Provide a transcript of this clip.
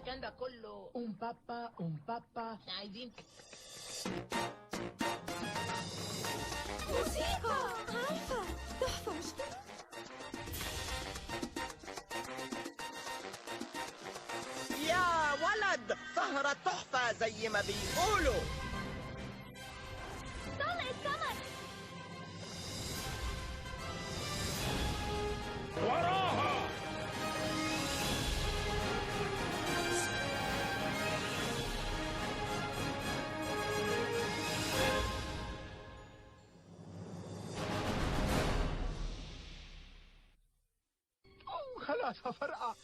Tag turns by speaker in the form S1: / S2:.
S1: المكان ده كله؟
S2: بابا
S1: احنا عايزين
S3: موسيقى. عارفة، تحفة مش كده؟
S4: يا ولد، سهرة تحفة زي ما بيقولوا.
S3: طلع السمك.
S5: وراها.
S2: خلاص هفرقع.